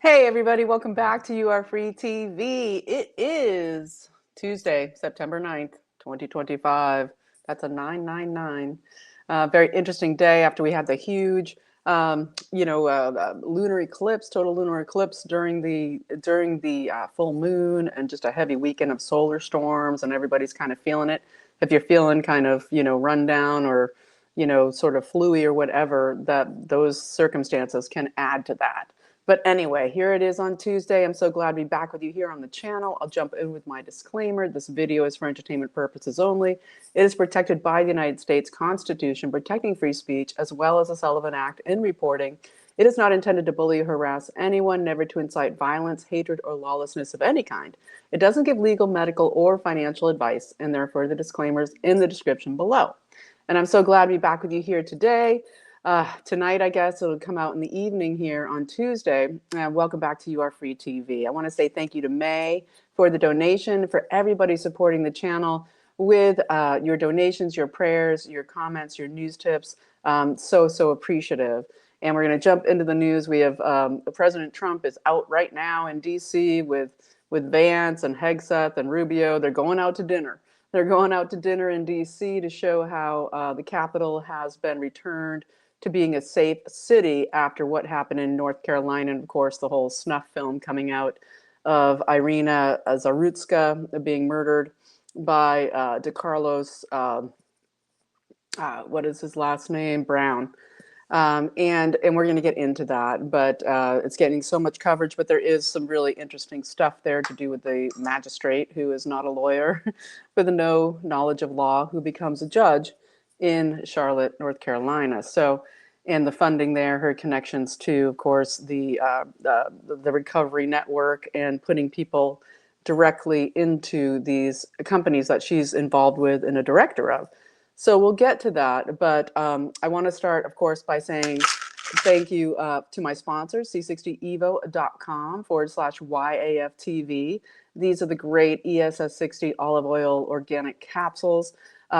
Hey everybody, welcome back to You Are Free TV. It is Tuesday, September 9th, 2025. That's a 999. Very interesting day after we had the huge lunar eclipse, total lunar eclipse during the full moon, and just a heavy weekend of solar storms, and everybody's kind of feeling it. If you're feeling kind of, run down or, sort of fluey or whatever, that those circumstances can add to that. But anyway, here it is on Tuesday. I'm so glad to be back with you here on the channel. I'll jump in with my disclaimer. This video is for entertainment purposes only. It is protected by the United States Constitution, protecting free speech, as well as the Sullivan Act in reporting. It is not intended to bully or harass anyone, never to incite violence, hatred, or lawlessness of any kind. It doesn't give legal, medical, or financial advice, and there are further disclaimers in the description below. And I'm so glad to be back with you here today. Tonight, I guess it'll come out in the evening here on Tuesday. Welcome back to You Are Free TV. I want to say thank you to May for the donation, for everybody supporting the channel with your donations, your prayers, your comments, your news tips. So appreciative. And we're going to jump into the news. We have President Trump is out right now in D.C. with Vance and Hegseth and Rubio. They're going out to dinner. They're going out to dinner in D.C. to show how the Capitol has been returned to being a safe city after what happened in North Carolina, and of course the whole snuff film coming out of Yrina Zartutska being murdered by DeCarlos, what is his last name? Brown. And we're going to get into that, but it's getting so much coverage. But there is some really interesting stuff there to do with the magistrate, who is not a lawyer with no knowledge of law, who becomes a judge in Charlotte, North Carolina. So, and the funding there, her connections to, of course, the recovery network, and putting people directly into these companies that she's involved with and a director of. So we'll get to that, but I want to start, of course, by saying thank you to my sponsors, c60evo.com/YAFTV. These are the great ESS60 olive oil organic capsules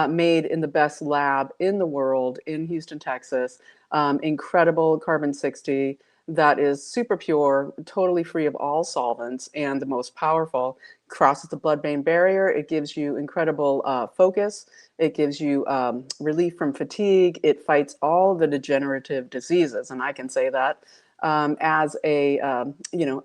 made in the best lab in the world in Houston, Texas. Incredible carbon 60 that is super pure, totally free of all solvents, and the most powerful. Crosses the blood-brain barrier. It gives you incredible focus. It gives you relief from fatigue. It fights all the degenerative diseases, and I can say that as a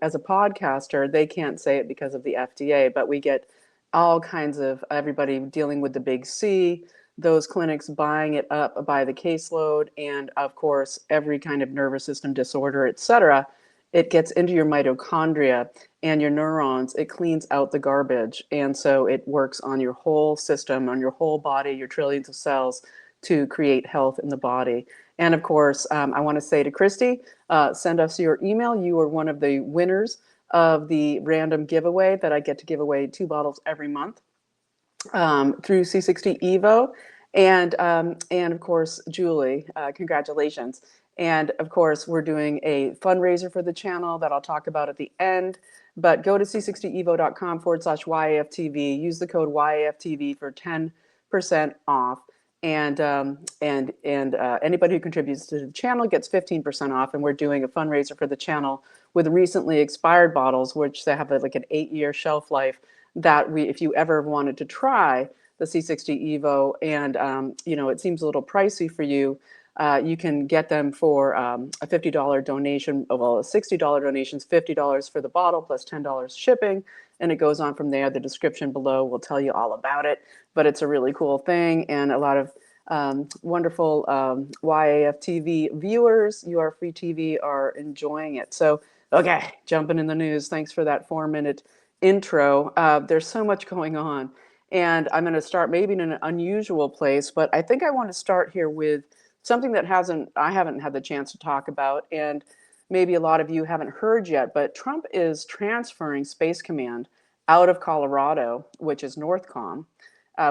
as a podcaster. They can't say it because of the FDA, but we get all kinds of everybody dealing with the big C, those clinics buying it up by the caseload, and of course every kind of nervous system disorder, etc. It gets into your mitochondria and your neurons. It cleans out the garbage, and so it works on your whole system, on your whole body, your trillions of cells, to create health in the body. And of course, I want to say to Christy, send us your email. You are one of the winners of the random giveaway that I get to give away 2 bottles every month through C60 Evo. And of course, Julie, congratulations. And of course, we're doing a fundraiser for the channel that I'll talk about at the end. But go to c60evo.com/YAFTV. Use the code YAFTV for 10% off. And anybody who contributes to the channel gets 15% off. And we're doing a fundraiser for the channel with recently expired bottles, which they have like an 8-year shelf life, that if you ever wanted to try the C60 Evo, and it seems a little pricey for you, you can get them for a $50 donation. Well, a $60 donation is $50 for the bottle plus $10 shipping, and it goes on from there. The description below will tell you all about it, but it's a really cool thing, and a lot of wonderful YAFTV viewers, You Are Free TV, are enjoying it. So, okay, jumping in the news. Thanks for that 4-minute intro. There's so much going on, and I'm going to start maybe in an unusual place, but I think I want to start here with something that I haven't had the chance to talk about, and maybe a lot of you haven't heard yet. But Trump is transferring Space Command out of Colorado, which is NORTHCOM,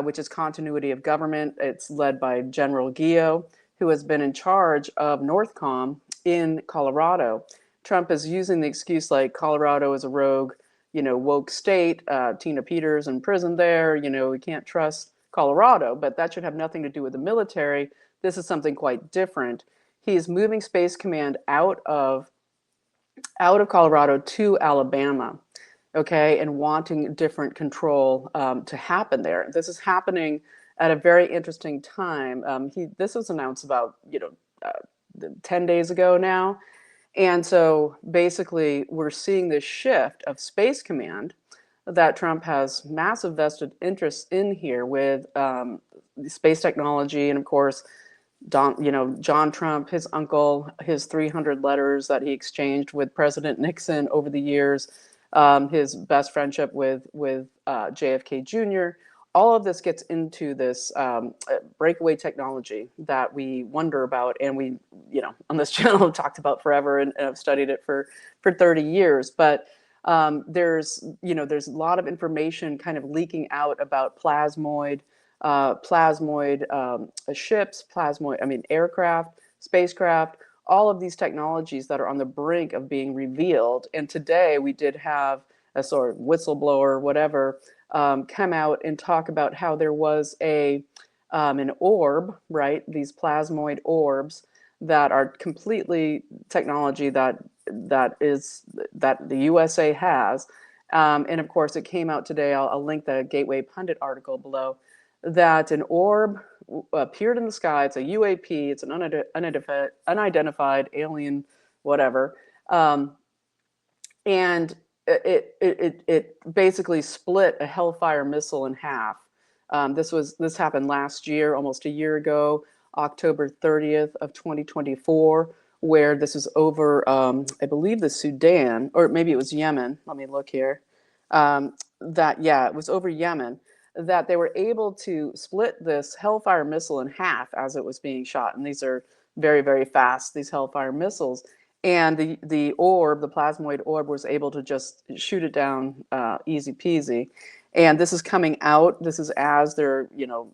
which is continuity of government. It's led by General Gio, who has been in charge of NORTHCOM in Colorado. Trump is using the excuse like Colorado is a rogue, woke state. Tina Peters in prison there. We can't trust Colorado, but that should have nothing to do with the military. This is something quite different. He is moving Space Command out of out of Colorado to Alabama, okay, and wanting different control to happen there. This is happening at a very interesting time. This was announced about 10 days ago now, and so basically we're seeing this shift of Space Command that Trump has massive vested interests in here with space technology, and of course John Trump, his uncle, his 300 letters that he exchanged with President Nixon over the years, his best friendship with JFK Jr. All of this gets into this breakaway technology that we wonder about, and we, on this channel have talked about forever, and I've studied it for 30 years. But there's a lot of information kind of leaking out about plasmoid ships, aircraft, spacecraft, all of these technologies that are on the brink of being revealed. And today we did have a sort of whistleblower, whatever, come out and talk about how there was an orb, right? These plasmoid orbs that are completely technology that the USA has. And of course, it came out today. I'll link the Gateway Pundit article below, that an orb appeared in the sky. It's a UAP. It's an unidentified alien, whatever, and it basically split a Hellfire missile in half. This happened last year, almost a year ago, October 30th of 2024, where this is over, I believe, the Sudan, or maybe it was Yemen. Let me look here. It was over Yemen, that they were able to split this Hellfire missile in half as it was being shot. And these are very, very fast, these Hellfire missiles. And the orb, the plasmoid orb, was able to just shoot it down easy peasy. And this is coming out. This is as they're,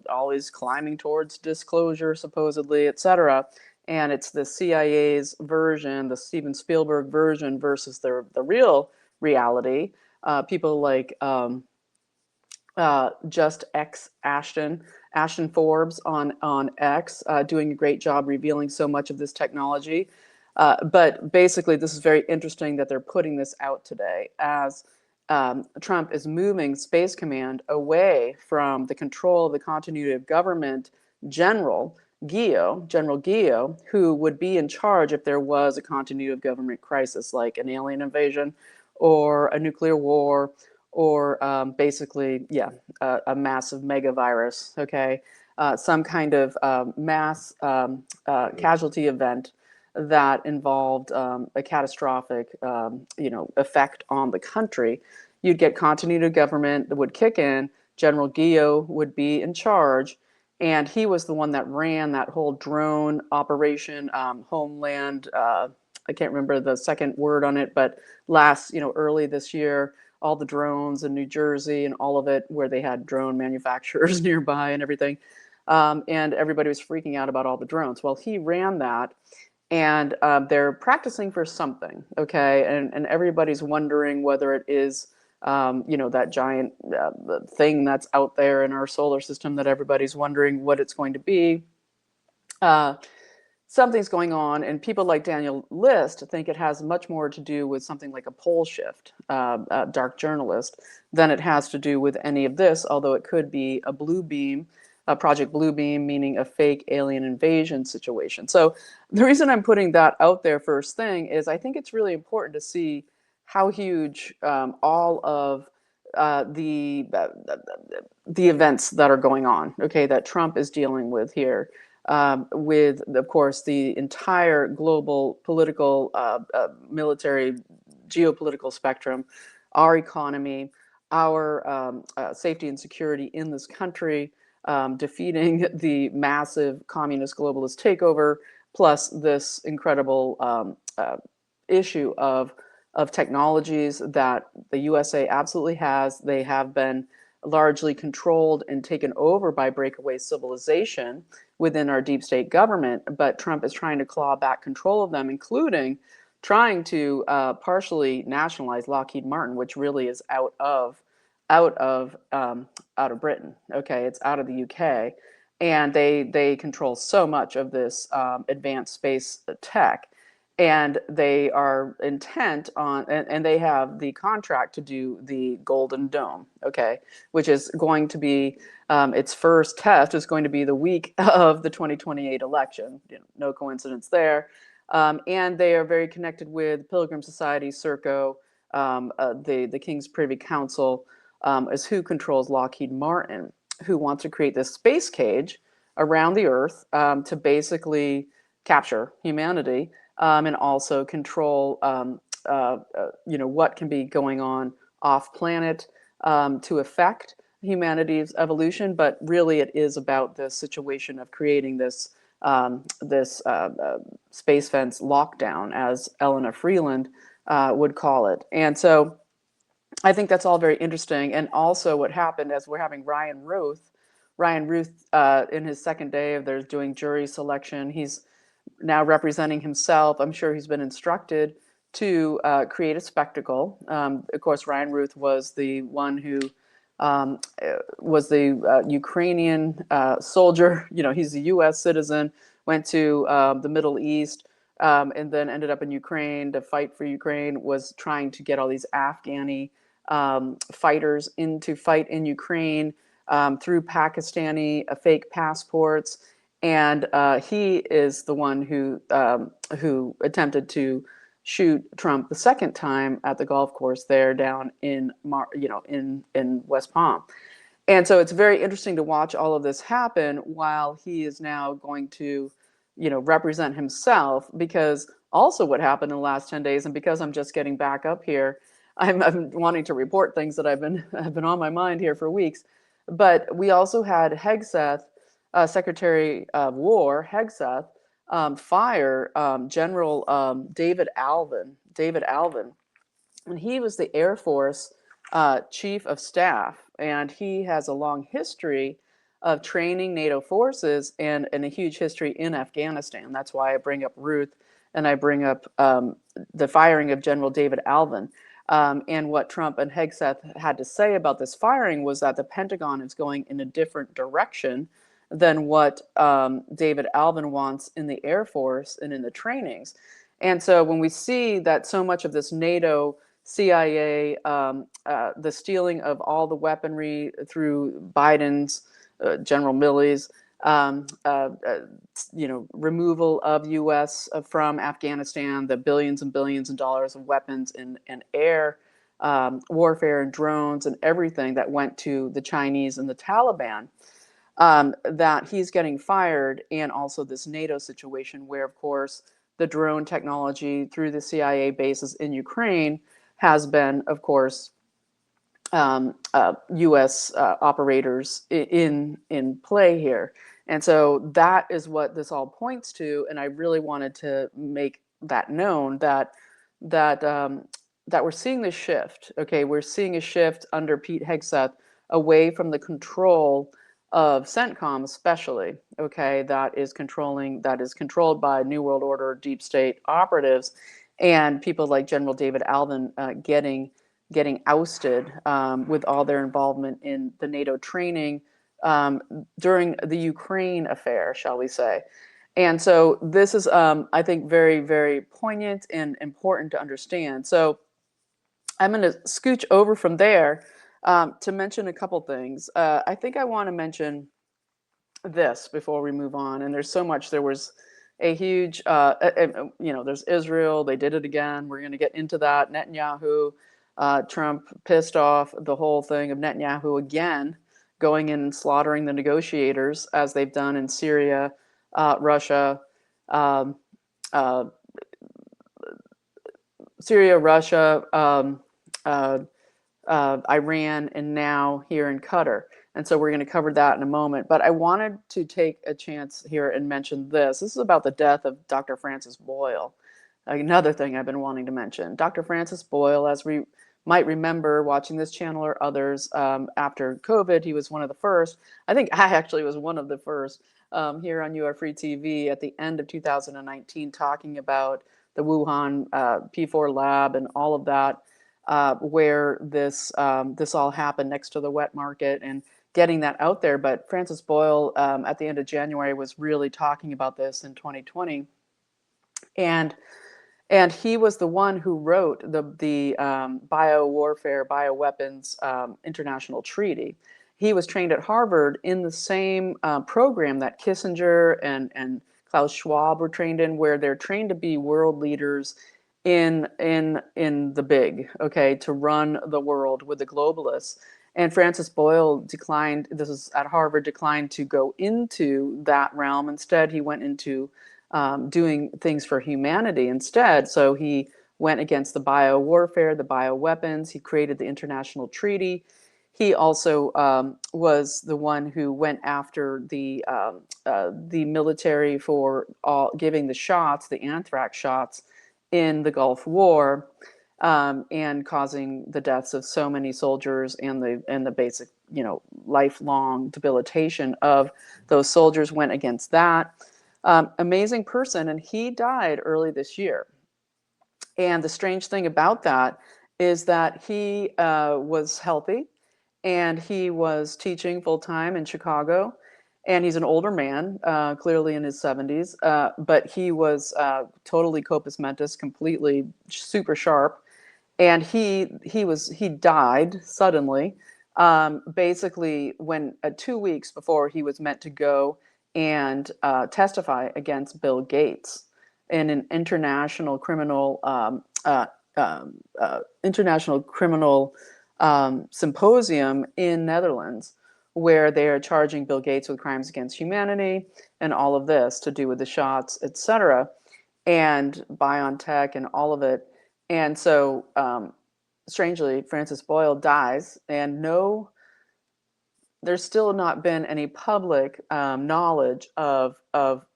always climbing towards disclosure, supposedly, et cetera. And it's the CIA's version, the Steven Spielberg version, versus the real reality. People like Just X Ashton Forbes on X, doing a great job revealing so much of this technology. But basically, this is very interesting that they're putting this out today, as Trump is moving Space Command away from the control of the continuity of government General Gio, who would be in charge if there was a continuity of government crisis, like an alien invasion or a nuclear war, or basically, a massive mega virus, okay? Some kind of mass casualty event that involved a catastrophic, effect on the country. You'd get continuity of government that would kick in. General Gio would be in charge, and he was the one that ran that whole drone operation, Homeland. I can't remember the second word on it, but early this year, all the drones in New Jersey and all of it, where they had drone manufacturers nearby and everything. And everybody was freaking out about all the drones. Well, he ran that, and they're practicing for something, okay? And everybody's wondering whether it is, that giant thing that's out there in our solar system that everybody's wondering what it's going to be. Something's going on, and people like Daniel List think it has much more to do with something like a pole shift, dark journalist, than it has to do with any of this, although it could be a blue beam, a Project Blue Beam, meaning a fake alien invasion situation. So the reason I'm putting that out there first thing is I think it's really important to see how huge all of the events that are going on, okay, that Trump is dealing with here. With, of course, the entire global political, military, geopolitical spectrum, our economy, our safety and security in this country, defeating the massive communist globalist takeover, plus this incredible issue of technologies that the USA absolutely has. They have been largely controlled and taken over by breakaway civilization within our deep state government, but Trump is trying to claw back control of them, including trying to partially nationalize Lockheed Martin, which really is out of Britain. Okay, it's out of the UK, and they control so much of this advanced space tech. and they are intent on, and they have the contract to do the Golden Dome, okay, which is going to be, its first test is going to be the week of the 2028 election. No coincidence there. And they are very connected with Pilgrim Society, Serco, the King's Privy Council, is who controls Lockheed Martin, who wants to create this space cage around the Earth, to basically capture humanity, and also control, what can be going on off planet, to affect humanity's evolution. But really, it is about this situation of creating this space fence lockdown, as Elena Freeland would call it. And so I think that's all very interesting. And also, what happened as we're having Ryan Ruth, in his second day of their doing jury selection, he's now representing himself. I'm sure he's been instructed to create a spectacle. Of course, Ryan Ruth was the one who was the Ukrainian soldier. He's a U.S. citizen, went to the Middle East, and then ended up in Ukraine to fight for Ukraine, was trying to get all these Afghani fighters in to fight in Ukraine, through Pakistani fake passports. And he is the one who attempted to shoot Trump the second time at the golf course there down in West Palm. And so it's very interesting to watch all of this happen while he is now going to, represent himself. Because also what happened in the last 10 days, and because I'm just getting back up here, I'm wanting to report things that have been on my mind here for weeks. But we also had Hegseth, Secretary of War Hegseth, fire General David Alvin. And he was the Air Force Chief of Staff, and he has a long history of training NATO forces and a huge history in Afghanistan. That's why I bring up Ruth, and I bring up the firing of General David Alvin. And what Trump and Hegseth had to say about this firing was that the Pentagon is going in a different direction than what David Alvin wants in the Air Force and in the trainings. And so when we see that so much of this NATO, CIA, the stealing of all the weaponry through Biden's, General Milley's, removal of U.S. from Afghanistan, the billions and billions of dollars of weapons and air warfare and drones and everything that went to the Chinese and the Taliban, that he's getting fired. And also this NATO situation where, of course, the drone technology through the CIA bases in Ukraine has been, of course, U.S. Operators in play here. And so that is what this all points to. And I really wanted to make that known that we're seeing this shift. Okay, we're seeing a shift under Pete Hegseth away from the control of CENTCOM, especially. Okay, that is controlled by New World Order deep state operatives, and people like General David Alvin getting ousted, with all their involvement in the NATO training during the Ukraine affair, shall we say. And so this is, I think, very, very poignant and important to understand. So I'm going to scooch over from there to mention a couple things. I think I want to mention this before we move on. And there's so much. There was a huge, there's Israel. They did it again. We're going to get into that. Netanyahu. Trump pissed off the whole thing of Netanyahu again going in and slaughtering the negotiators, as they've done in Syria, Russia, Iran, and now here in Qatar. And so we're going to cover that in a moment. But I wanted to take a chance here and mention this. This is about the death of Dr. Francis Boyle. Another thing I've been wanting to mention. Dr. Francis Boyle, as we might remember watching this channel or others, after COVID, he was one of the first. I think I actually was one of the first here on YAHU at the end of 2019, talking about the Wuhan P4 lab and all of that, where this all happened next to the wet market, and getting that out there. But Francis Boyle, at the end of January, was really talking about this in 2020. And And he was the one who wrote the biowarfare, bioweapons international treaty. He was trained at Harvard in the same program that Kissinger and Klaus Schwab were trained in, where they're trained to be world leaders in the big, okay, to run the world with the globalists. And Francis Boyle declined, this is at Harvard, declined to go into that realm. Instead, he went into doing things for humanity instead. So he went against the biowarfare, the bioweapons. He created the international treaty. He also was the one who went after the military for all giving the shots, the anthrax shots, in the Gulf War, and causing the deaths of so many soldiers and the basic, lifelong debilitation of those soldiers. Went against that. Amazing person, and he died early this year. And the strange thing about that is that he was healthy, and he was teaching full time in Chicago. And he's an older man, clearly in his 70s, but he was totally compos mentis, completely super sharp. And he died suddenly, basically when 2 weeks before he was meant to go and testify against Bill Gates in an international criminal symposium in Netherlands, where they are charging Bill Gates with crimes against humanity and all of this to do with the shots, etc., and BioNTech and all of it. And so, strangely, Francis Boyle dies, and there's still not been any public knowledge of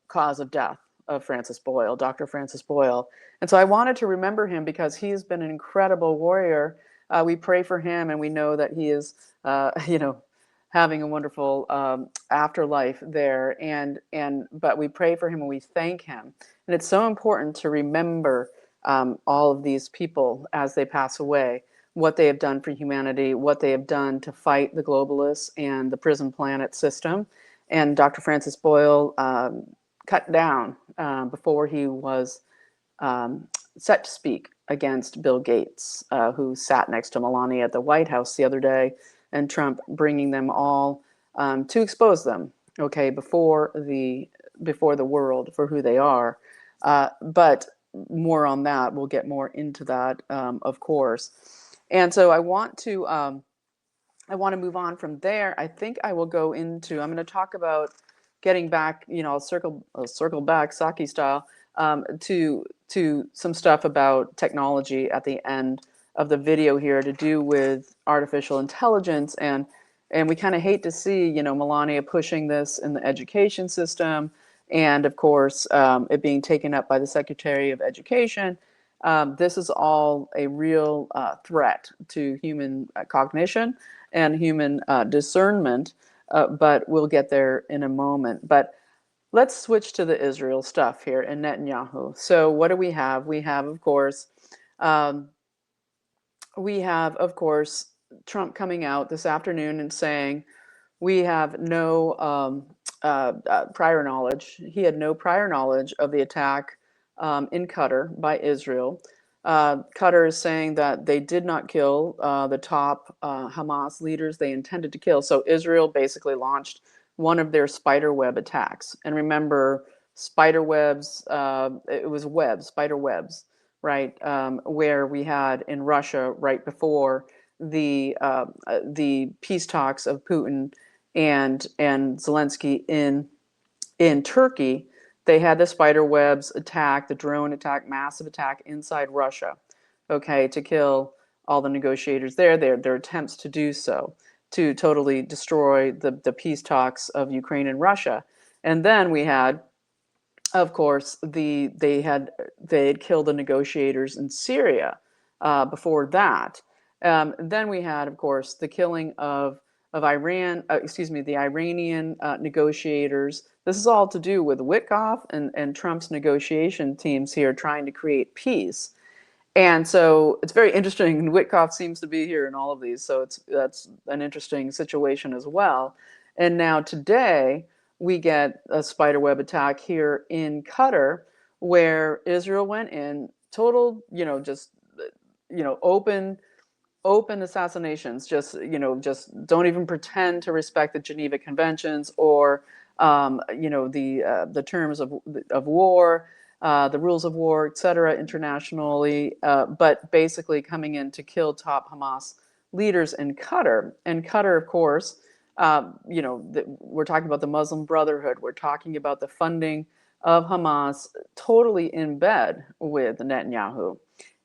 cause of death of Francis Boyle, Dr. Francis Boyle. And so I wanted to remember him because he's been an incredible warrior. We pray for him, and we know that he is, having a wonderful afterlife there. But we pray for him and we thank him. And it's so important to remember all of these people as they pass away, what they have done for humanity, what they have done to fight the globalists and the prison planet system. And Dr. Francis Boyle cut down before he was set to speak against Bill Gates, who sat next to Melania at the White House the other day, and Trump bringing them all to expose them, okay, before the world for who they are. But more on that. We'll get more into that, of course. And so I want to move on from there. I think I will go into. I'm going to talk about getting back. I'll circle back Saki style to some stuff about technology at the end of the video here, to do with artificial intelligence, and we kind of hate to see Melania pushing this in the education system, and of course it being taken up by the Secretary of Education. This is all a real threat to human cognition and human discernment, but we'll get there in a moment. But let's switch to the Israel stuff here in Netanyahu. So what do we have? We have, of course, Trump coming out this afternoon and saying we have no prior knowledge. He had no prior knowledge of the attack in Qatar by Israel. Qatar is saying that they did not kill the top Hamas leaders they intended to kill. So Israel basically launched one of their spiderweb attacks. And remember, spiderwebs, it was webs, spider webs, right? Where we had in Russia right before the peace talks of Putin and Zelensky in Turkey. They had the spider webs attack, the drone attack, massive attack inside Russia, okay, to kill all the negotiators there. Their attempts to do so, to totally destroy the peace talks of Ukraine and Russia. And then we had, of course, they had killed the negotiators in Syria before that. Then we had, of course, the killing of Iran, the Iranian negotiators. This is all to do with Witkoff and Trump's negotiation teams here trying to create peace. And so it's very interesting. And Witkoff seems to be here in all of these. So that's an interesting situation as well. And now today we get a spiderweb attack here in Qatar, where Israel went in total, just, open assassinations. Just, just don't even pretend to respect the Geneva Conventions or, the terms of war, the rules of war, etc., internationally, but basically coming in to kill top Hamas leaders in Qatar. And Qatar, of course, we're talking about the Muslim Brotherhood. We're talking about the funding of Hamas, totally in bed with Netanyahu.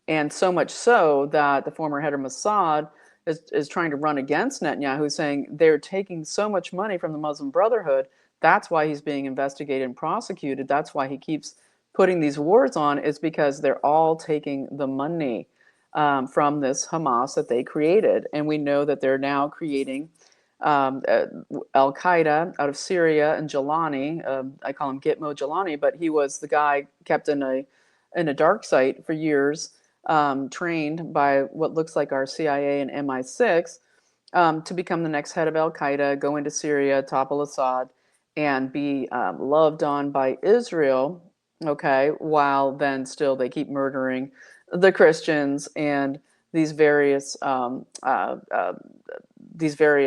And so much so that the former head of Mossad is trying to run against Netanyahu, saying they're taking so much money from the Muslim Brotherhood. That's why he's being investigated and prosecuted. That's why he keeps putting these wars on, is because they're all taking the money from this Hamas that they created. And we know that they're now creating Al Qaeda out of Syria, and Jelani. I call him Gitmo Jelani, but he was the guy kept in a dark site for years, trained by what looks like our CIA and MI6 to become the next head of Al Qaeda, go into Syria, topple Assad, and be loved on by Israel. Okay, while then still they keep murdering the Christians and these various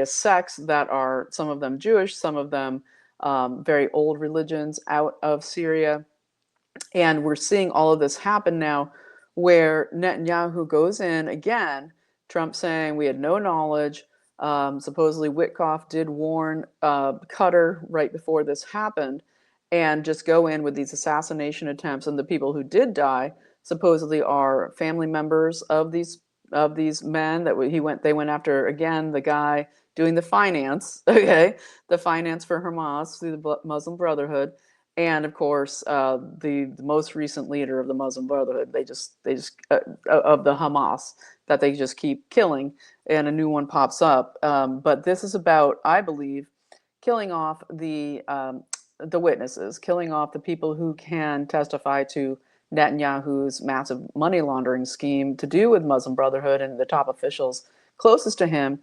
sects that are, some of them Jewish, some of them very old religions out of Syria. And we're seeing all of this happen now, where Netanyahu goes in again, Trump saying we had no knowledge. Supposedly Witkoff did warn Qatar right before this happened, and just go in with these assassination attempts. And the people who did die supposedly are family members of these men that they went after. Again, the guy doing the finance, okay, the finance for Hamas through the Muslim Brotherhood. And of course, the most recent leader of the Muslim Brotherhood, they just of the Hamas, that they just keep killing, and a new one pops up. But this is about, I believe, killing off the witnesses, killing off the people who can testify to Netanyahu's massive money laundering scheme to do with Muslim Brotherhood and the top officials closest to him.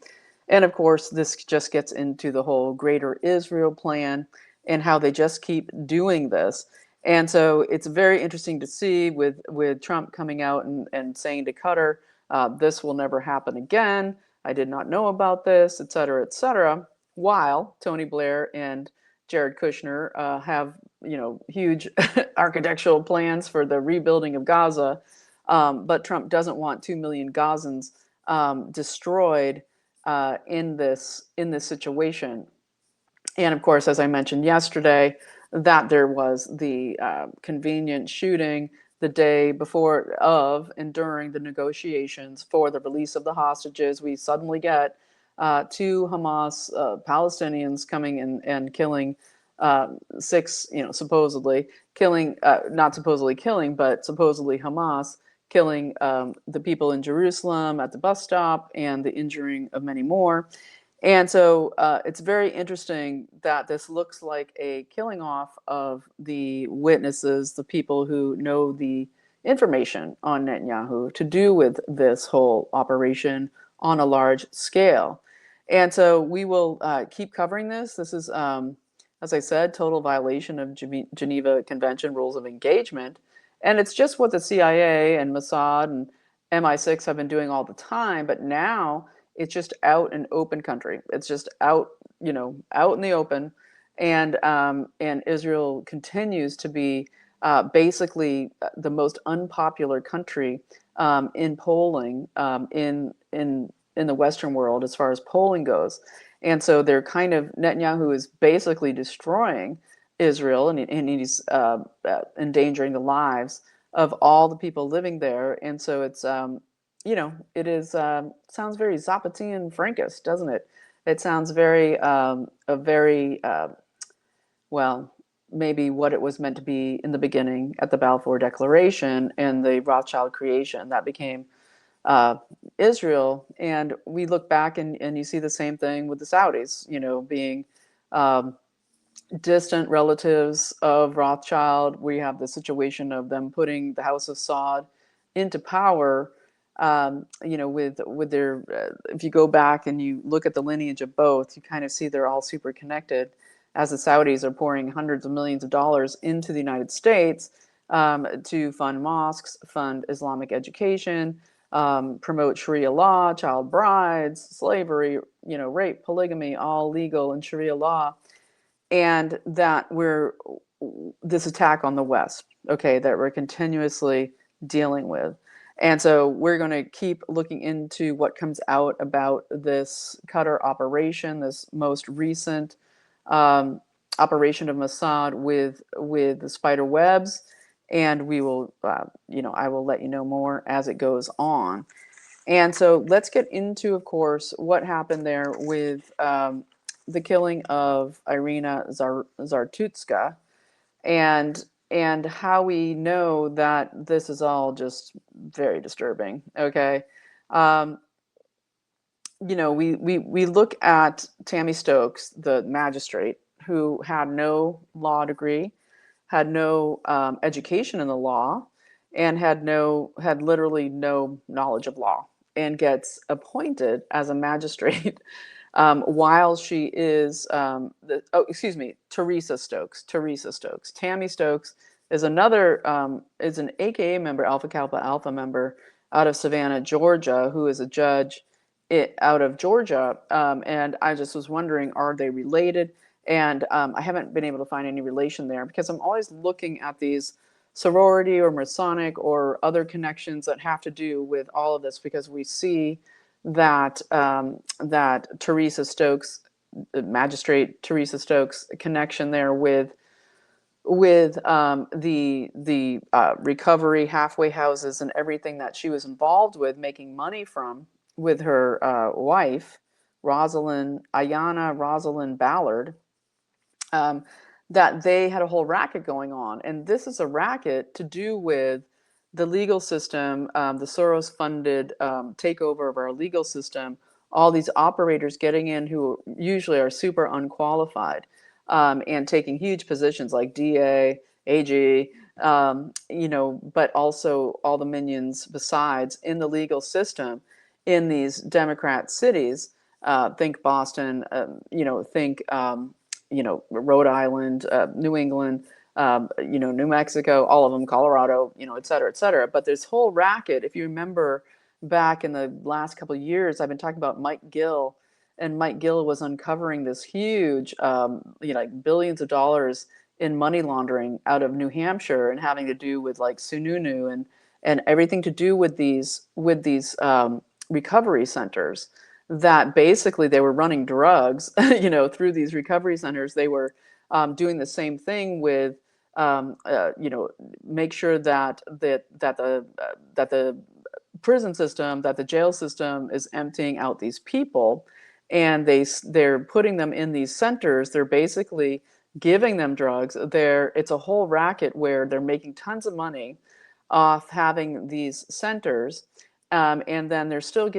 And of course, this just gets into the whole Greater Israel plan and how they just keep doing this. And so it's very interesting to see with Trump coming out and saying to Qatar, this will never happen again. I did not know about this, et cetera, while Tony Blair and Jared Kushner have, huge architectural plans for the rebuilding of Gaza. But Trump doesn't want 2 million Gazans destroyed in this situation. And of course, as I mentioned yesterday, that there was the convenient shooting the day before of and during the negotiations for the release of the hostages. We suddenly get two Hamas Palestinians coming in and killing six, supposedly killing, not supposedly killing, but supposedly Hamas killing the people in Jerusalem at the bus stop and the injuring of many more. And so it's very interesting that this looks like a killing off of the witnesses, the people who know the information on Netanyahu to do with this whole operation on a large scale. And so we will keep covering this. This is, as I said, total violation of Geneva Convention rules of engagement. And it's just what the CIA and Mossad and MI6 have been doing all the time. But now it's just out in open country. It's just out, out in the open. And Israel continues to be basically the most unpopular country in polling in the Western world as far as polling goes. And so they're kind of, Netanyahu is basically destroying Israel, and he's endangering the lives of all the people living there. And so it's, it is, sounds very Zapatian Frankist, doesn't it? It sounds very, well, maybe what it was meant to be in the beginning at the Balfour Declaration and the Rothschild creation that became Israel. And we look back and you see the same thing with the Saudis, being distant relatives of Rothschild. We have the situation of them putting the House of Saud into power. With their, if you go back and you look at the lineage of both, you kind of see they're all super connected, as the Saudis are pouring hundreds of millions of dollars into the United States to fund mosques, fund Islamic education, promote Sharia law, child brides, slavery, rape, polygamy, all legal in Sharia law, and that we're this attack on the West, okay, that we're continuously dealing with. And so we're going to keep looking into what comes out about this Qatar operation, this most recent um, operation of Mossad with the spider webs, and we will, I will let you know more as it goes on. And so let's get into, of course, what happened there with the killing of Yrina Zartutska, and and how we know that this is all just very disturbing. Okay, um, we look at Tammy Stokes, the magistrate, who had no law degree, had no education in the law, and had literally no knowledge of law, and gets appointed as a magistrate while she is Teresa Stokes. Teresa Stokes. Tammy Stokes is another is an AKA member, Alpha Kappa Alpha member out of Savannah, Georgia, who is a judge out of Georgia. And I just was wondering, are they related? And I haven't been able to find any relation there, because I'm always looking at these sorority or Masonic or other connections that have to do with all of this, because we see that that Teresa Stokes, magistrate Teresa Stokes, connection there with the recovery halfway houses and everything that she was involved with, making money from, with her wife, Rosalind Ballard, um, that they had a whole racket going on. And this is a racket to do with the legal system, the Soros-funded takeover of our legal system, all these operators getting in who usually are super unqualified, and taking huge positions like DA, AG, but also all the minions besides in the legal system in these Democrat cities. Think Boston, think Rhode Island, New England, New Mexico, all of them, Colorado, et cetera, et cetera. But this whole racket, if you remember back in the last couple of years, I've been talking about Mike Gill, and Mike Gill was uncovering this huge, like billions of dollars in money laundering out of New Hampshire, and having to do with like Sununu and everything to do with these recovery centers, that basically they were running drugs, through these recovery centers. They were doing the same thing with, make sure that the prison system, that the jail system is emptying out these people, and they're putting them in these centers. They're basically giving them drugs. It's a whole racket where they're making tons of money off having these centers, and then they're still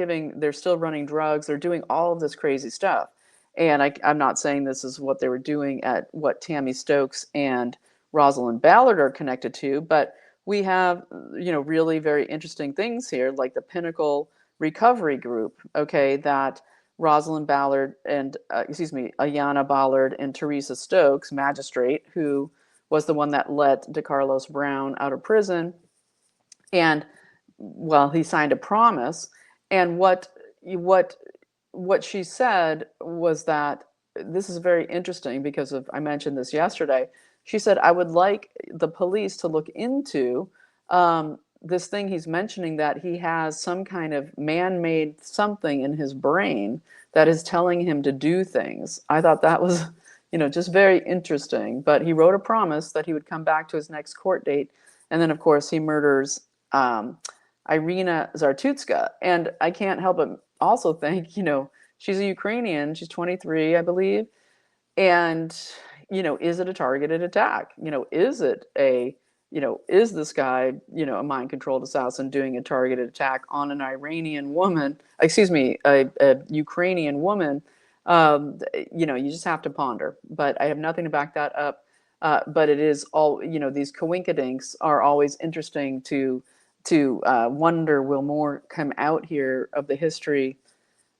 running drugs. They're doing all of this crazy stuff. And I'm not saying this is what they were doing at what Tammy Stokes and Rosalind Ballard are connected to, but we have, really very interesting things here, like the Pinnacle Recovery Group, okay, that Rosalind Ballard and, Yrina Ballard and Teresa Stokes, magistrate, who was the one that let DeCarlos Brown out of prison. And, well, he signed a promise. And what she said was that, this is very interesting because I mentioned this yesterday. She said, I would like the police to look into this thing he's mentioning, that he has some kind of man-made something in his brain that is telling him to do things. I thought that was, just very interesting. But he wrote a promise that he would come back to his next court date. And then, of course, he murders Yrina Zartutska. And I can't help but also think, she's a Ukrainian. She's 23, I believe. And, is it a targeted attack? Is this guy, a mind-controlled assassin doing a targeted attack on an Iranian woman, a Ukrainian woman? You just have to ponder. But I have nothing to back that up. But it is all, these coinkydinks are always interesting to wonder, will more come out here of the history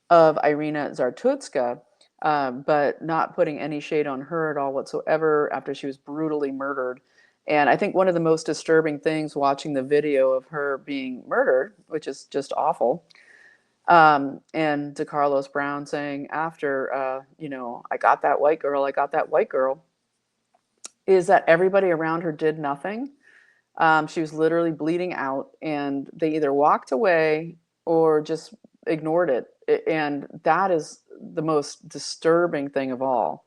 of Yrina Zartutska, but not putting any shade on her at all whatsoever after she was brutally murdered. And I think one of the most disturbing things watching the video of her being murdered, which is just awful, and DeCarlos Brown saying after, I got that white girl, I got that white girl, is that everybody around her did nothing. She was literally bleeding out, and they either walked away or just ignored it. And that is the most disturbing thing of all.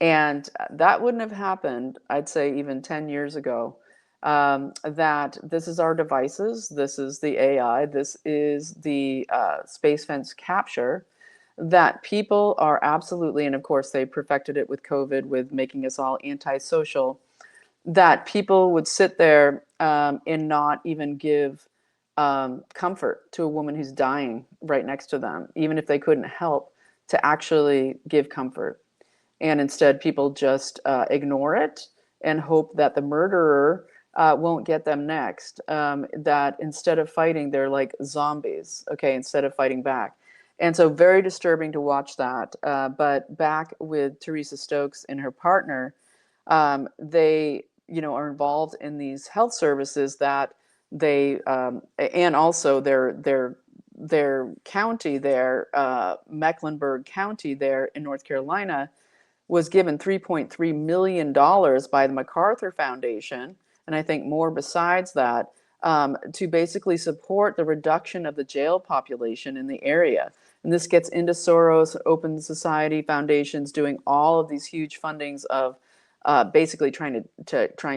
And that wouldn't have happened, I'd say, even 10 years ago. That this is our devices, this is the AI, this is the space fence capture, that people are absolutely, and of course they perfected it with COVID, with making us all antisocial, that people would sit there and not even give comfort to a woman who's dying right next to them, even if they couldn't help to actually give comfort. And instead, people just ignore it and hope that the murderer won't get them next. That instead of fighting, they're like zombies, okay, instead of fighting back. And so very disturbing to watch that. But back with Teresa Stokes and her partner, they, are involved in these health services that they, and also their county there, Mecklenburg County there in North Carolina, was given $3.3 million by the MacArthur Foundation, and I think more besides that, to basically support the reduction of the jail population in the area. And this gets into Soros, Open Society Foundations doing all of these huge fundings of basically trying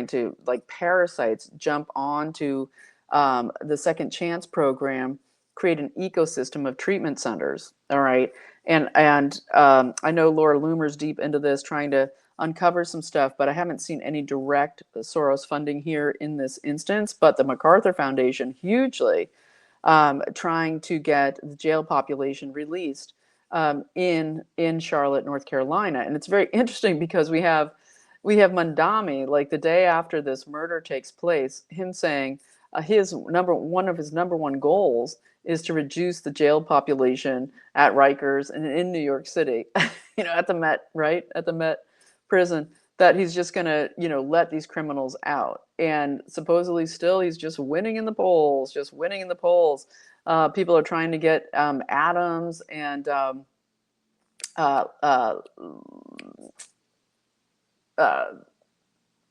to like parasites jump onto the Second Chance program, create an ecosystem of treatment centers. All right. And I know Laura Loomer's deep into this, trying to uncover some stuff, but I haven't seen any direct Soros funding here in this instance. But the MacArthur Foundation hugely trying to get the jail population released in Charlotte, North Carolina. And it's very interesting because we have Mandami, like the day after this murder takes place, him saying one of his number one goals is to reduce the jail population at Rikers and in New York City, at the Met, right? At the Met prison, that he's just going to, let these criminals out. And supposedly still he's just winning in the polls, People are trying to get Adams and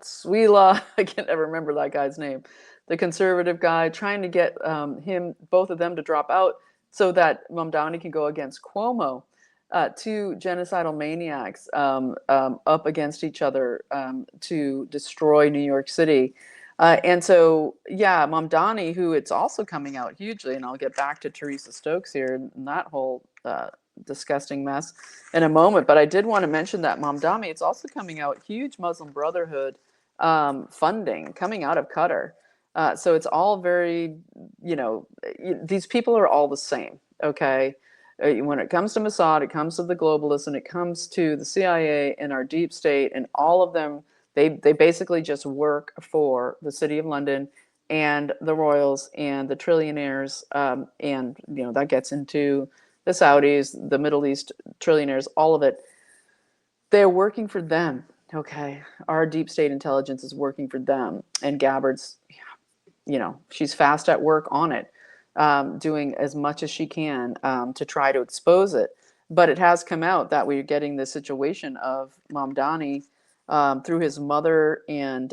Swila, I can't ever remember that guy's name, the conservative guy, trying to get both of them to drop out so that Mamdani can go against Cuomo. Two genocidal maniacs up against each other to destroy New York City. And so, Mamdani, who it's also coming out hugely, and I'll get back to Teresa Stokes here and that whole disgusting mess in a moment, but I did want to mention that Mamdani, it's also coming out huge Muslim Brotherhood funding coming out of Qatar. So it's all very, these people are all the same, okay? When it comes to Mossad, it comes to the globalists, and it comes to the CIA and our deep state, and all of them, they basically just work for the City of London and the royals and the trillionaires, and that gets into the Saudis, the Middle East trillionaires, all of it. They're working for them, okay? Our deep state intelligence is working for them, and Gabbard's, she's fast at work on it. Doing as much as she can to try to expose it. But it has come out that we're getting this situation of Mamdani through his mother and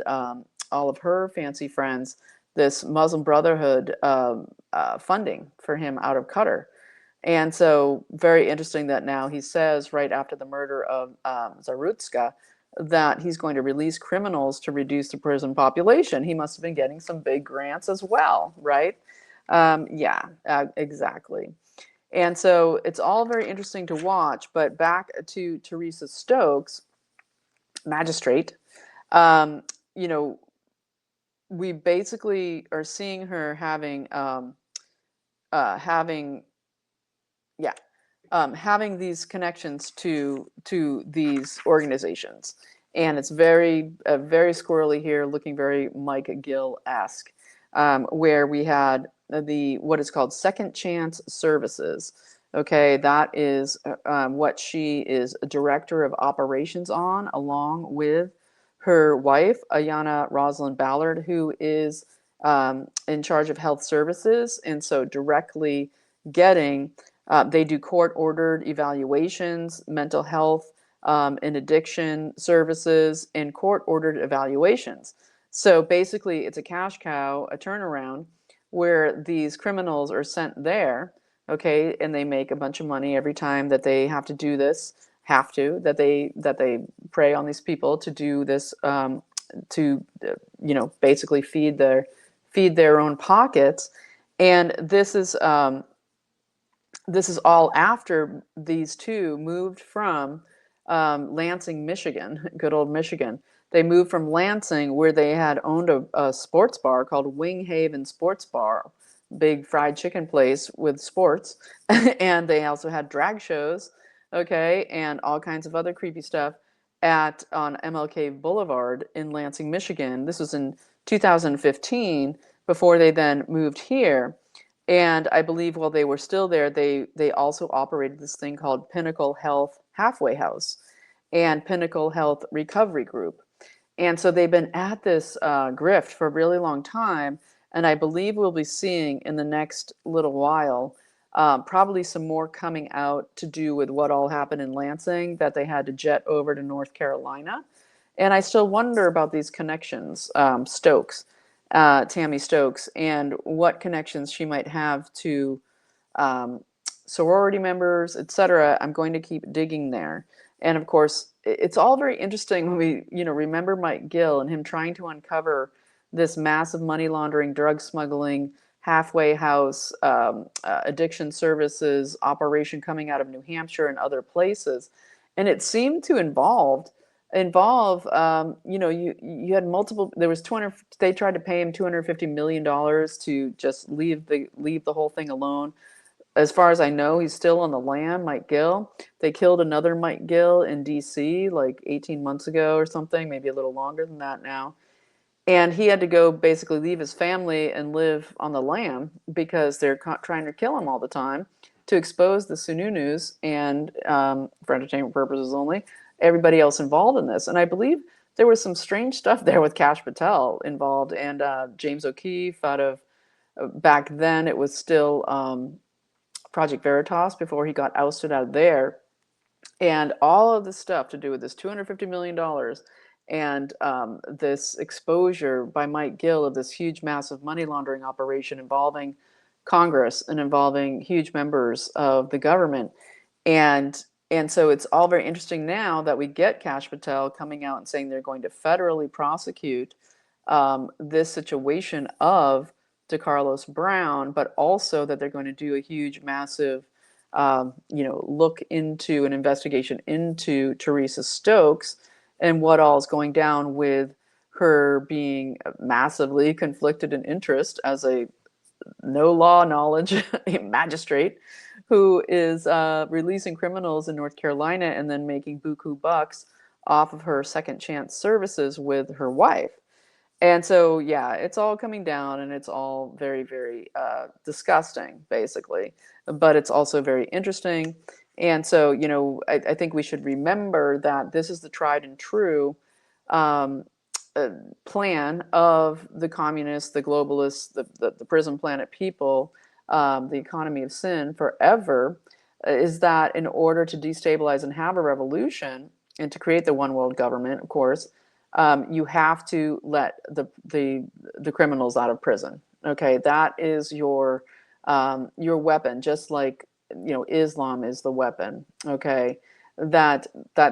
all of her fancy friends, this Muslim Brotherhood funding for him out of Qatar. And so very interesting that now he says right after the murder of Zartutska that he's going to release criminals to reduce the prison population. He must have been getting some big grants as well, right? Exactly. And so it's all very interesting to watch, but back to Teresa Stokes, magistrate, we basically are seeing her having these connections to these organizations. And it's very squirrely here, looking very Mike Gill-esque, where we had what is called Second Chance Services. Okay, that is what she is a director of operations on, along with her wife, Ayanna Rosalind Ballard, who is in charge of health services, and so directly getting, they do court-ordered evaluations, mental health and addiction services, and court-ordered evaluations. So basically, it's a cash cow, a turnaround, where these criminals are sent there, okay, and they make a bunch of money every time that they have to do this, that they prey on these people to do this, to basically feed their own pockets. And this is all after these two moved from Lansing, Michigan, good old Michigan. They moved from Lansing, where they had owned a sports bar called Wing Haven Sports Bar, big fried chicken place with sports. And they also had drag shows, okay, and all kinds of other creepy stuff on MLK Boulevard in Lansing, Michigan. This was in 2015, before they then moved here. And I believe while they were still there, they also operated this thing called Pinnacle Health Halfway House and Pinnacle Health Recovery Group. And so they've been at this grift for a really long time. And I believe we'll be seeing in the next little while probably some more coming out to do with what all happened in Lansing, that they had to jet over to North Carolina. And I still wonder about these connections, Stokes. Tammy Stokes, and what connections she might have to sorority members, etc. I'm going to keep digging there. And of course, it's all very interesting when we, remember Mike Gill and him trying to uncover this massive money laundering, drug smuggling, halfway house, addiction services operation coming out of New Hampshire and other places. And it seemed to involve you had multiple, there was 200, they tried to pay him $250 million to just leave the whole thing alone. As far as I know, he's still on the lam, Mike Gill. They killed another Mike Gill in DC like 18 months ago or something, maybe a little longer than that now. And he had to go basically leave his family and live on the lam because they're trying to kill him all the time, to expose the Sununus and, for entertainment purposes only, everybody else involved in this. And I believe there was some strange stuff there with Kash Patel involved, and James O'Keefe out of, back then it was still Project Veritas before he got ousted out of there. And all of this stuff to do with this $250 million and this exposure by Mike Gill of this huge, massive money laundering operation involving Congress and involving huge members of the government. And so it's all very interesting now that we get Kash Patel coming out and saying they're going to federally prosecute this situation of DeCarlos Brown, but also that they're going to do a huge, massive, look into an investigation into Teresa Stokes and what all is going down with her being massively conflicted in interest as a no law knowledge a magistrate who is releasing criminals in North Carolina and then making buku bucks off of her second chance services with her wife. And so, yeah, it's all coming down and it's all very, very disgusting, basically. But it's also very interesting. And so, I think we should remember that this is the tried and true plan of the communists, the globalists, the prison planet people, the economy of sin forever, is that in order to destabilize and have a revolution and to create the one world government, of course, you have to let the criminals out of prison. Okay, that is your weapon, just like Islam is the weapon. Okay, that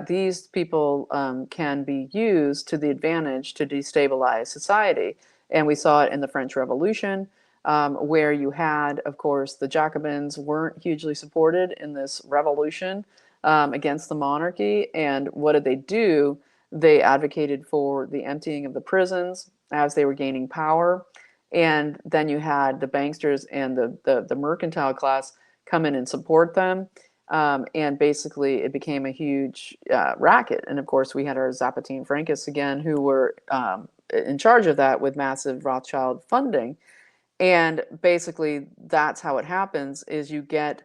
these people can be used to the advantage to destabilize society, and we saw it in the French Revolution, where you had, of course, the Jacobins weren't hugely supported in this revolution against the monarchy, and what did they do? They advocated for the emptying of the prisons as they were gaining power. And then you had the banksters and the mercantile class come in and support them. And basically, it became a huge racket. And of course, we had our Zapatine Frankists again, who were in charge of that with massive Rothschild funding. And basically, that's how it happens, is you get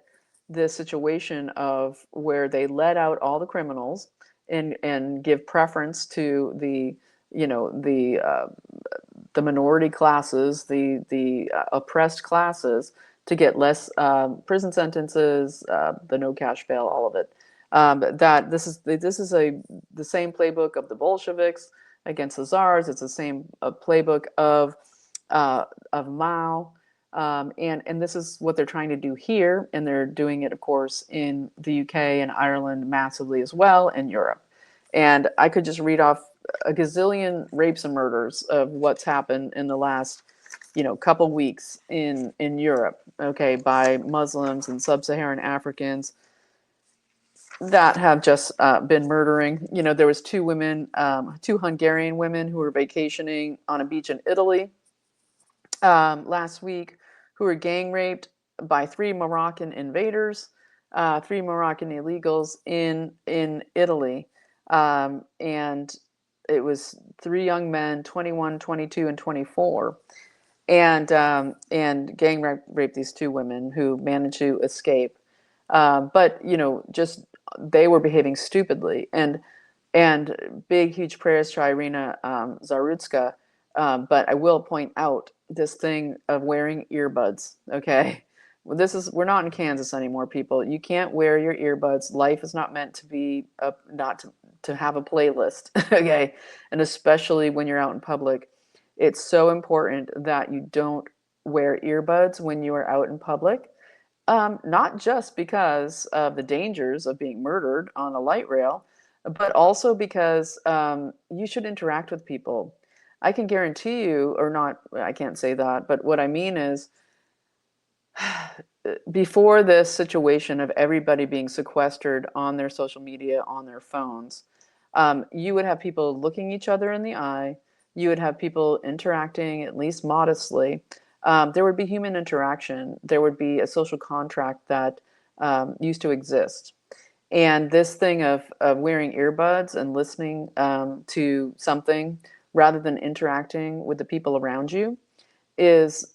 this situation of where they let out all the criminals and give preference to the the minority classes, the oppressed classes, to get less prison sentences, the no cash bail, all of it. That this is the same playbook of the Bolsheviks against the Tsars. It's the same playbook of Mao, and this is what they're trying to do here, and they're doing it, of course, in the UK and Ireland massively as well, and Europe. And I could just read off a gazillion rapes and murders of what's happened in the last, couple weeks in Europe, okay, by Muslims and sub-Saharan Africans that have just been murdering. There was two women, two Hungarian women who were vacationing on a beach in Italy last week, who were gang raped by three Moroccan invaders, three Moroccan illegals in Italy. And it was three young men, 21, 22, and 24, and gang raped these two women who managed to escape. But just they were behaving stupidly, and big huge prayers to Yrina Zartutska. But I will point out this thing of wearing earbuds. Okay, well, we're not in Kansas anymore, people. You can't wear your earbuds. Life is not meant to be not to have a playlist. Okay, and especially when you're out in public, it's so important that you don't wear earbuds when you are out in public. Not just because of the dangers of being murdered on a light rail, but also because you should interact with people. I can guarantee you, or not, I can't say that, but what I mean is, before this situation of everybody being sequestered on their social media, on their phones, you would have people looking each other in the eye. You would have people interacting at least modestly. There would be human interaction. There would be a social contract that used to exist. And this thing of wearing earbuds and listening to something rather than interacting with the people around you is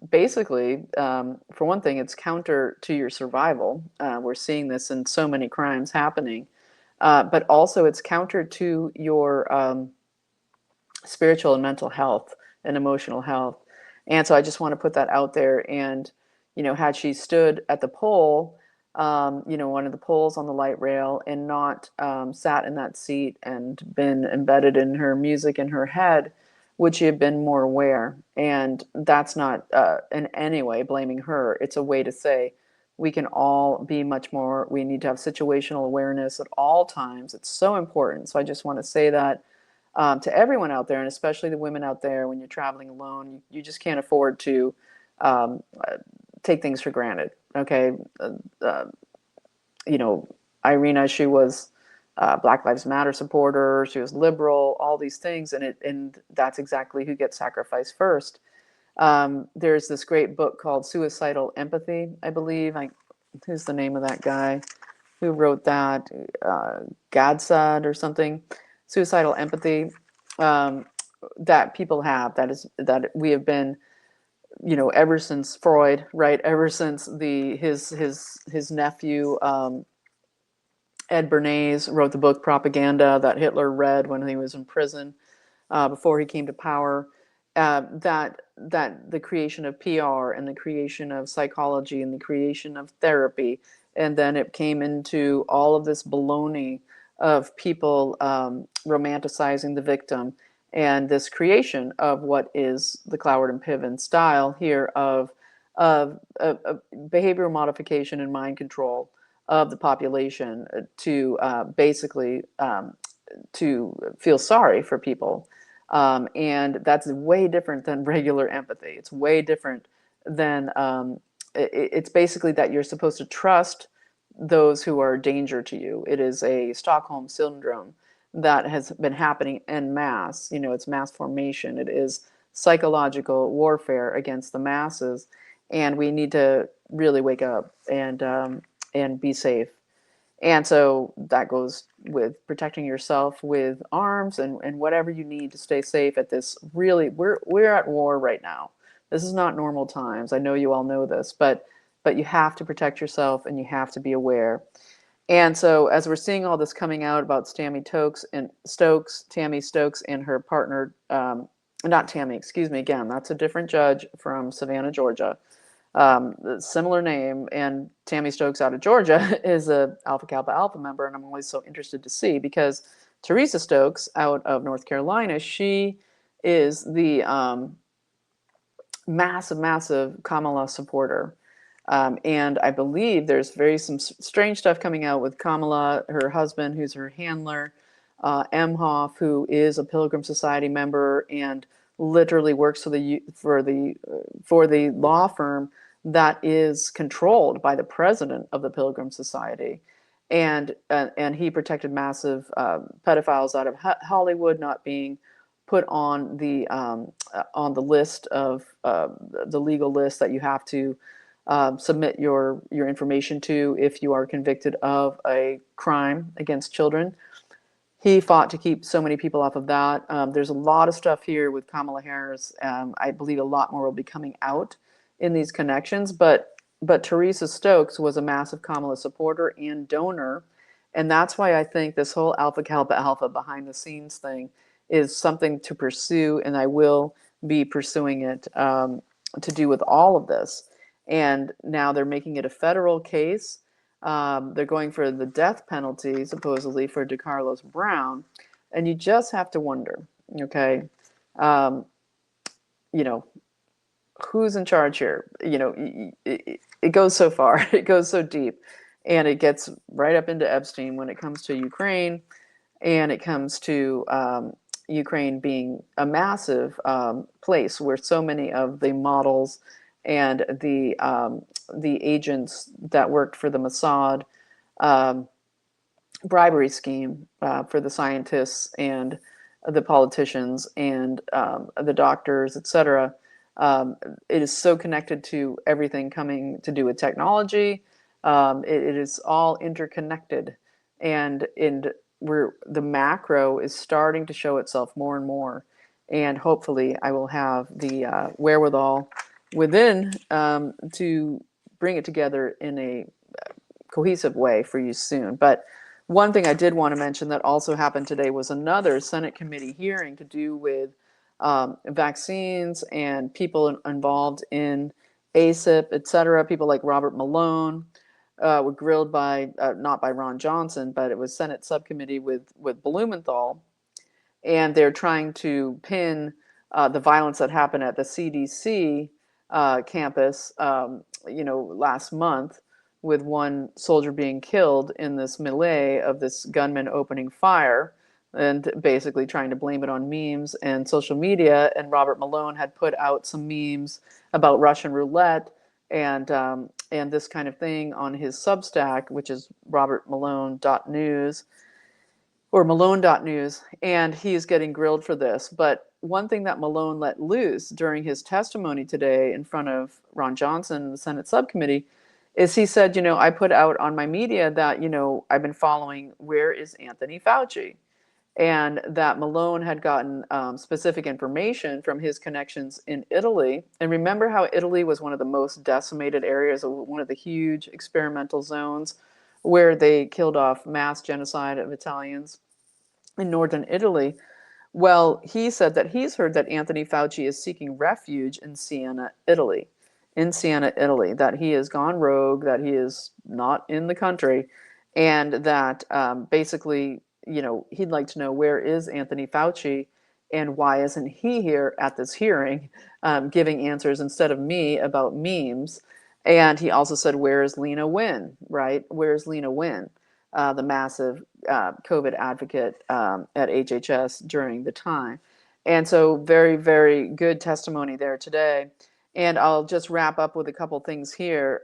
basically, for one thing, it's counter to your survival. We're seeing this in so many crimes happening, but also it's counter to your spiritual and mental health and emotional health. And so I just want to put that out there. And, had she stood at the pole, one of the poles on the light rail, and not sat in that seat and been embedded in her music in her head, would she have been more aware? And that's not in any way blaming her. It's a way to say we can all be much more, we need to have situational awareness at all times. It's so important. So I just want to say that to everyone out there, and especially the women out there, when you're traveling alone, you just can't afford to take things for granted. Okay. Yrina, she was Black Lives Matter supporter. She was liberal, all these things. And that's exactly who gets sacrificed first. There's this great book called Suicidal Empathy, I believe. Who's the name of that guy who wrote that? Gadsad or something. Suicidal Empathy, that people have, that we have been, ever since Freud, right? Ever since his nephew, Ed Bernays, wrote the book Propaganda that Hitler read when he was in prison, before he came to power. That the creation of PR and the creation of psychology and the creation of therapy, and then it came into all of this baloney of people romanticizing the victim, and this creation of what is the Cloward and Piven style here of behavioral modification and mind control of the population to basically to feel sorry for people. And that's way different than regular empathy. It's way different than, it's basically that you're supposed to trust those who are a danger to you. It is a Stockholm syndrome that has been happening en masse. It's mass formation. It is psychological warfare against the masses. And we need to really wake up and be safe. And so that goes with protecting yourself with arms and whatever you need to stay safe at this. Really, we're at war right now. This is not normal times. I know you all know this, but you have to protect yourself and you have to be aware. And so as we're seeing all this coming out about Tammy Stokes and her partner, not Tammy, excuse me, again, that's a different judge from Savannah, Georgia. Similar name, and Tammy Stokes out of Georgia is a Alpha Kappa Alpha member, and I'm always so interested to see because Teresa Stokes out of North Carolina, she is the massive Kamala supporter. And I believe there's some strange stuff coming out with Kamala, her husband, who's her handler, Emhoff, who is a Pilgrim Society member and literally works for the law firm that is controlled by the president of the Pilgrim Society, and he protected massive pedophiles out of Hollywood not being put on the list of the legal list that you have to submit your information to if you are convicted of a crime against children. He fought to keep so many people off of that. There's a lot of stuff here with Kamala Harris. I believe a lot more will be coming out in these connections, but Teresa Stokes was a massive Kamala supporter and donor, and that's why I think this whole Alpha Kappa Alpha behind the scenes thing is something to pursue, and I will be pursuing it to do with all of this. And now they're making it a federal case. They're going for the death penalty, supposedly, for DeCarlos Brown. And you just have to wonder, okay, you know, who's in charge here? You know, it goes so far, it goes so deep, and it gets right up into Epstein when it comes to Ukraine, and it comes to Ukraine being a massive place where so many of the models and the agents that worked for the Mossad um, bribery scheme for the scientists and the politicians and the doctors, etc. It is so connected to everything coming to do with technology. It is all interconnected, and the macro is starting to show itself more and more. And hopefully, I will have the wherewithal within to bring it together in a cohesive way for you soon. But one thing I did want to mention that also happened today was another Senate committee hearing to do with vaccines and people involved in ACIP, et cetera. People like Robert Malone were grilled by, not by Ron Johnson, but it was Senate subcommittee with Blumenthal. And they're trying to pin the violence that happened at the CDC campus, last month, with one soldier being killed in this melee of this gunman opening fire, and basically trying to blame it on memes and social media. And Robert Malone had put out some memes about Russian roulette and this kind of thing on his Substack, which is robertmalone.news or Malone.news, and he's getting grilled for this. But one thing that Malone let loose during his testimony today in front of Ron Johnson, the Senate subcommittee, is he said, I put out on my media that, I've been following where is Anthony Fauci, and that Malone had gotten specific information from his connections in Italy. And remember how Italy was one of the most decimated areas, one of the huge experimental zones where they killed off mass genocide of Italians in northern Italy. Well, he said that he's heard that Anthony Fauci is seeking refuge in Sienna, Italy. That he has gone rogue, that he is not in the country, and that basically, he'd like to know where is Anthony Fauci and why isn't he here at this hearing giving answers instead of me about memes. And he also said, where is Lena Wynn, right? Where's Lena Wynn, the massive COVID advocate at HHS during the time? And so very, very good testimony there today. And I'll just wrap up with a couple things here.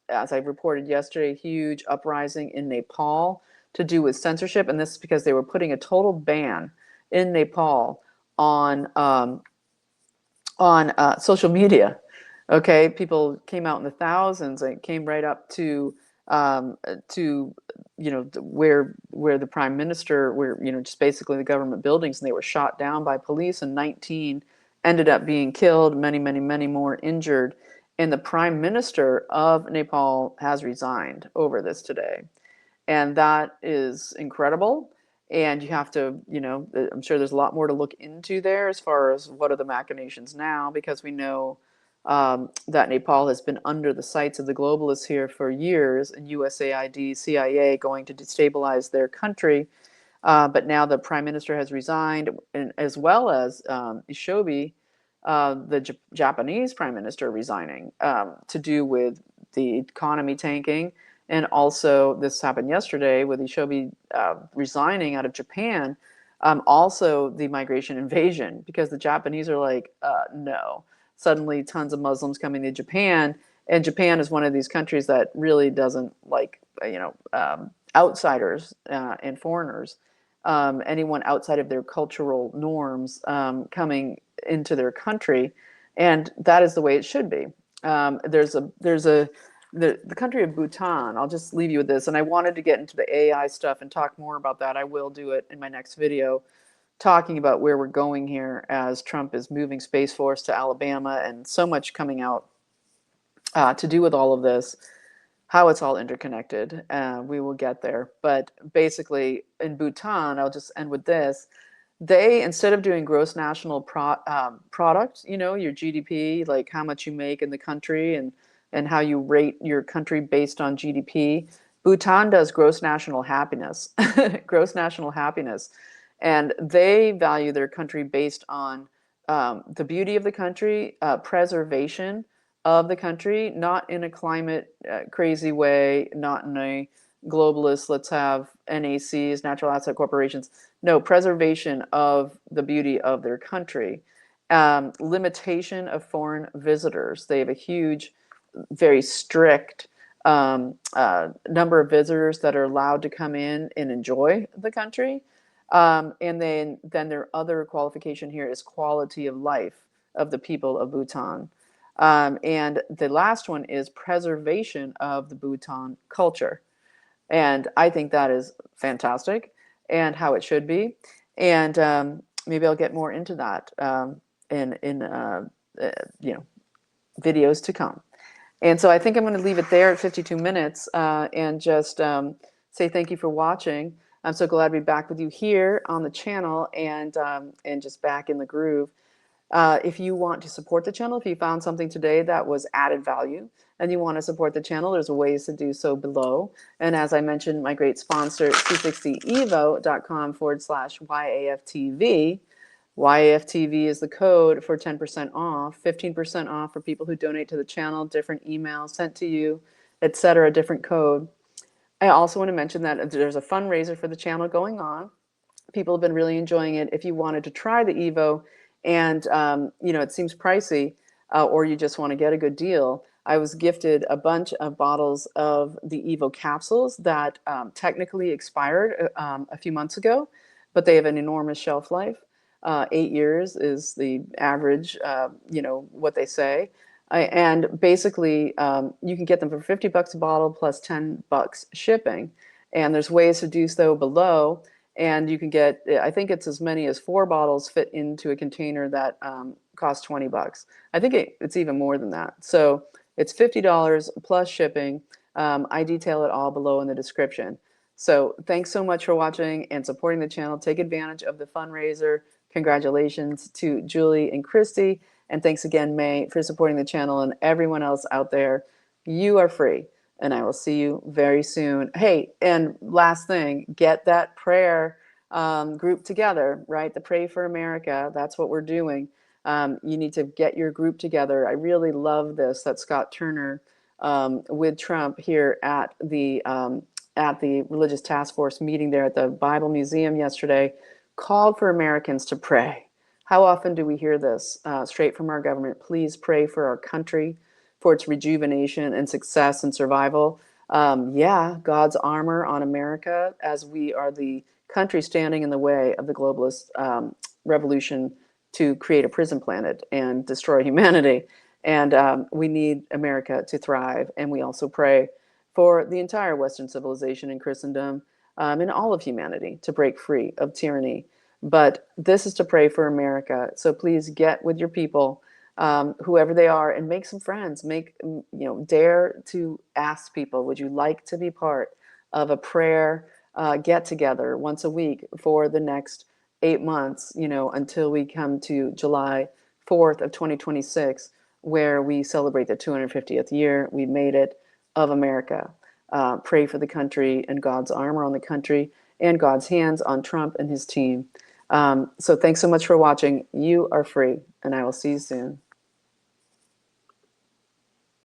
As I reported yesterday, huge uprising in Nepal to do with censorship. And this is because they were putting a total ban in Nepal on social media. Okay, people came out in the thousands. It came right up to where the prime minister, where just basically the government buildings, and they were shot down by police, and 19 ended up being killed, many more injured. And the prime minister of Nepal has resigned over this today. And that is incredible. And you have to, I'm sure there's a lot more to look into there as far as what are the machinations now, because we know that Nepal has been under the sights of the globalists here for years, and USAID, CIA going to destabilize their country. But now the prime minister has resigned, and as well as Ishobi, the Japanese prime minister, resigning to do with the economy tanking. And also, this happened yesterday with Ishobi resigning out of Japan. Also, the migration invasion, because the Japanese are like, no. Suddenly, tons of Muslims coming to Japan, and Japan is one of these countries that really doesn't like, outsiders and foreigners, anyone outside of their cultural norms coming into their country, and that is the way it should be. The country of Bhutan. I'll just leave you with this, and I wanted to get into the AI stuff and talk more about that. I will do it in my next video, talking about where we're going here as Trump is moving Space Force to Alabama, and so much coming out to do with all of this, how it's all interconnected. We will get there. But basically, in Bhutan, I'll just end with this. They, instead of doing gross national product, your GDP, like how much you make in the country and how you rate your country based on GDP, Bhutan does gross national happiness, gross national happiness. And they value their country based on the beauty of the country, preservation of the country, not in a climate crazy way, not in a globalist, let's have NACs, natural asset corporations. No, preservation of the beauty of their country. Limitation of foreign visitors. They have a huge, very strict number of visitors that are allowed to come in and enjoy the country. And then their other qualification here is quality of life of the people of Bhutan. And the last one is preservation of the Bhutan culture. And I think that is fantastic and how it should be. And maybe I'll get more into that in videos to come. And so I think I'm going to leave it there at 52 minutes and just say thank you for watching. I'm so glad to be back with you here on the channel and just back in the groove. If you want to support the channel, if you found something today that was added value and you want to support the channel, there's ways to do so below. And as I mentioned, my great sponsor, c60evo.com/YAFTV. YAFTV is the code for 10% off, 15% off for people who donate to the channel, different emails sent to you, etc., different code. I also want to mention that there's a fundraiser for the channel going on. People have been really enjoying it. If you wanted to try the Evo and it seems pricey, or you just want to get a good deal, I was gifted a bunch of bottles of the Evo capsules that technically expired a few months ago, but they have an enormous shelf life. 8 years is the average, what they say. And basically, you can get them for $50 a bottle plus $10 shipping. And there's ways to do so below. And you can get, I think it's as many as 4 bottles fit into a container that costs $20. I think it's even more than that. So it's $50 plus shipping. I detail it all below in the description. So thanks so much for watching and supporting the channel. Take advantage of the fundraiser. Congratulations to Julie and Christy. And thanks again, May, for supporting the channel, and everyone else out there. You are free. And I will see you very soon. Hey, and last thing, get that prayer group together, right? The Pray for America. That's what we're doing. You need to get your group together. I really love this, that Scott Turner with Trump here at the Religious Task Force meeting there at the Bible Museum yesterday called for Americans to pray. How often do we hear this straight from our government? Please pray for our country, for its rejuvenation and success and survival. Yeah, God's armor on America, as we are the country standing in the way of the globalist revolution to create a prison planet and destroy humanity. And we need America to thrive. And we also pray for the entire Western civilization and Christendom and all of humanity to break free of tyranny. But this is to pray for America. So please get with your people, whoever they are, and make some friends. Dare to ask people, would you like to be part of a prayer get together once a week for the next 8 months, until we come to July 4th of 2026, where we celebrate the 250th year. We made it of America. Pray for the country and God's armor on the country and God's hands on Trump and his team. So thanks so much for watching. You are free, and I will see you soon.